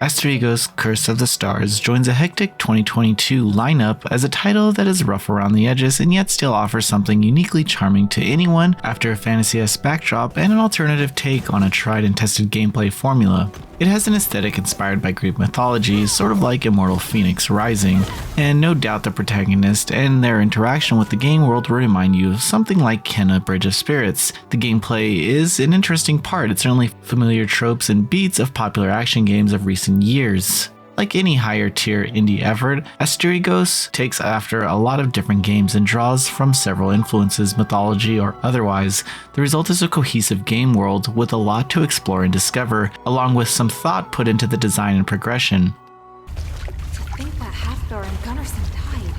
Asterigos Curse of the Stars joins a hectic 2022 lineup as a title that is rough around the edges and yet still offers something uniquely charming to anyone after a fantasy-esque backdrop and an alternative take on a tried and tested gameplay formula. It has an aesthetic inspired by Greek mythology, sort of like Immortal Phoenix Rising, and no doubt the protagonist and their interaction with the game world will remind you of something like Kenna Bridge of Spirits. The gameplay is an interesting part, it's certainly familiar tropes and beats of popular action games of recent years. Like any higher tier indie effort, Asterigos takes after a lot of different games and draws from several influences, mythology or otherwise. The result is a cohesive game world with a lot to explore and discover, along with some thought put into the design and progression. To think that Hafthor and Gunnarsson died.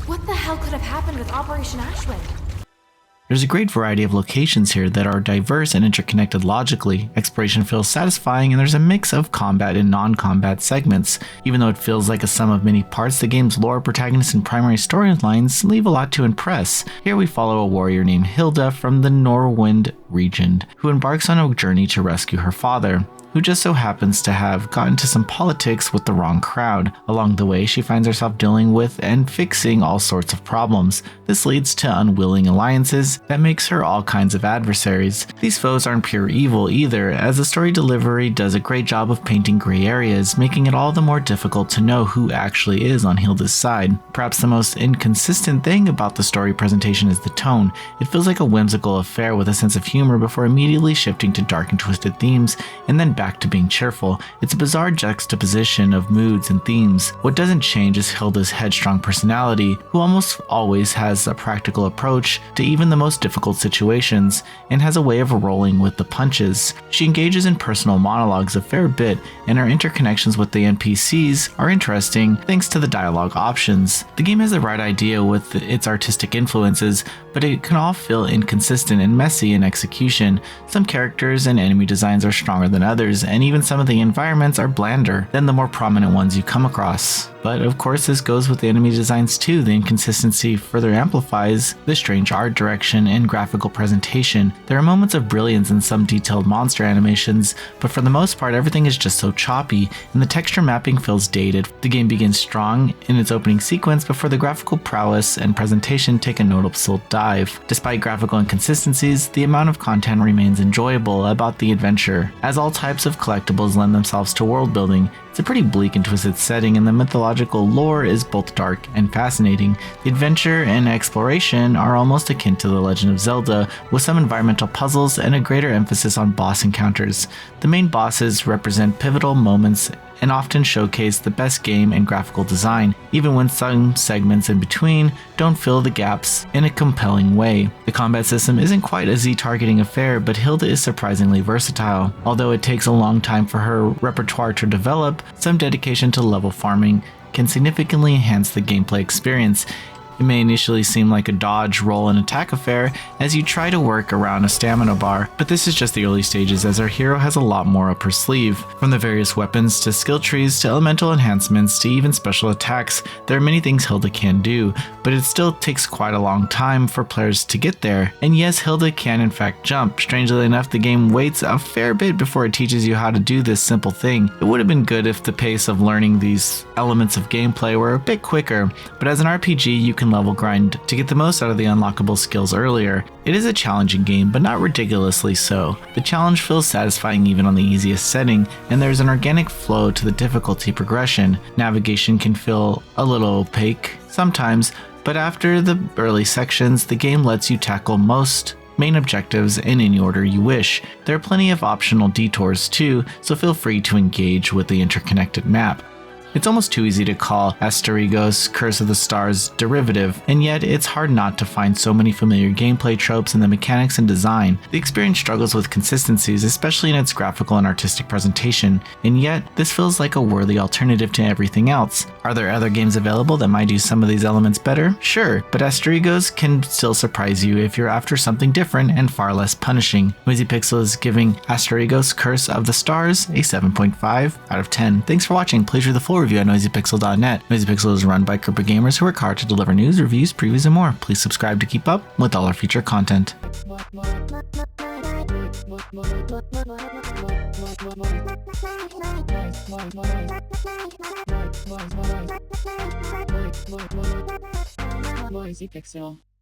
What the hell could have happened with Operation Ashwind? There's a great variety of locations here that are diverse and interconnected logically. Exploration feels satisfying and there's a mix of combat and non-combat segments. Even though it feels like a sum of many parts, the game's lore, protagonists, and primary storylines leave a lot to impress. Here we follow a warrior named Hilda from the Norwind region, who embarks on a journey to rescue her father, who just so happens to have gotten into some politics with the wrong crowd. Along the way, she finds herself dealing with and fixing all sorts of problems. This leads to unwilling alliances that makes her all kinds of adversaries. These foes aren't pure evil either, as the story delivery does a great job of painting gray areas, making it all the more difficult to know who actually is on Hilda's side. Perhaps the most inconsistent thing about the story presentation is the tone. It feels like a whimsical affair with a sense of humor before immediately shifting to dark and twisted themes, and then back to being cheerful. It's a bizarre juxtaposition of moods and themes. What doesn't change is Hilda's headstrong personality, who almost always has a practical approach to even the most difficult situations, and has a way of rolling with the punches. She engages in personal monologues a fair bit, and her interconnections with the NPCs are interesting thanks to the dialogue options. The game has the right idea with its artistic influences, but it can all feel inconsistent and messy in execution. Some characters and enemy designs are stronger than others, and even some of the environments are blander than the more prominent ones you come across. But of course this goes with the enemy designs too. The inconsistency further amplifies the strange art direction and graphical presentation. There are moments of brilliance in some detailed monster animations, but for the most part everything is just so choppy, and the texture mapping feels dated. The game begins strong in its opening sequence before the graphical prowess and presentation take a noticeable dive. Despite graphical inconsistencies, the amount of content remains enjoyable about the adventure, as all types of collectibles lend themselves to world building. It's a pretty bleak and twisted setting, and the mythological lore is both dark and fascinating. The adventure and exploration are almost akin to The Legend of Zelda, with some environmental puzzles and a greater emphasis on boss encounters. The main bosses represent pivotal moments and often showcase the best game and graphical design, even when some segments in between don't fill the gaps in a compelling way. The combat system isn't quite a Z-targeting affair, but Hilda is surprisingly versatile. Although it takes a long time for her repertoire to develop, some dedication to level farming can significantly enhance the gameplay experience. It may initially seem like a dodge, roll, and attack affair as you try to work around a stamina bar, but this is just the early stages as our hero has a lot more up her sleeve. From the various weapons to skill trees to elemental enhancements to even special attacks, there are many things Hilda can do, but it still takes quite a long time for players to get there. And yes, Hilda can in fact jump. Strangely enough, the game waits a fair bit before it teaches you how to do this simple thing. It would have been good if the pace of learning these elements of gameplay were a bit quicker, but as an RPG you can level grind to get the most out of the unlockable skills earlier. It is a challenging game, but not ridiculously so. The challenge feels satisfying even on the easiest setting, and there's an organic flow to the difficulty progression. Navigation can feel a little opaque sometimes, but after the early sections, the game lets you tackle most main objectives in any order you wish. There are plenty of optional detours too, so feel free to engage with the interconnected map. It's almost too easy to call Asterigos Curse of the Stars derivative, and yet it's hard not to find so many familiar gameplay tropes in the mechanics and design. The experience struggles with consistencies, especially in its graphical and artistic presentation, and yet this feels like a worthy alternative to everything else. Are there other games available that might do some of these elements better? Sure, but Asterigos can still surprise you if you're after something different and far less punishing. Noisy Pixel is giving Asterigos Curse of the Stars a 7.5 out of 10. Thanks for watching. Please read the full review at noisypixel.net. Noisy Pixel is run by a group of gamers who work hard to deliver news, reviews, previews, and more. Please subscribe to keep up with all our future content. Noisy Pixel.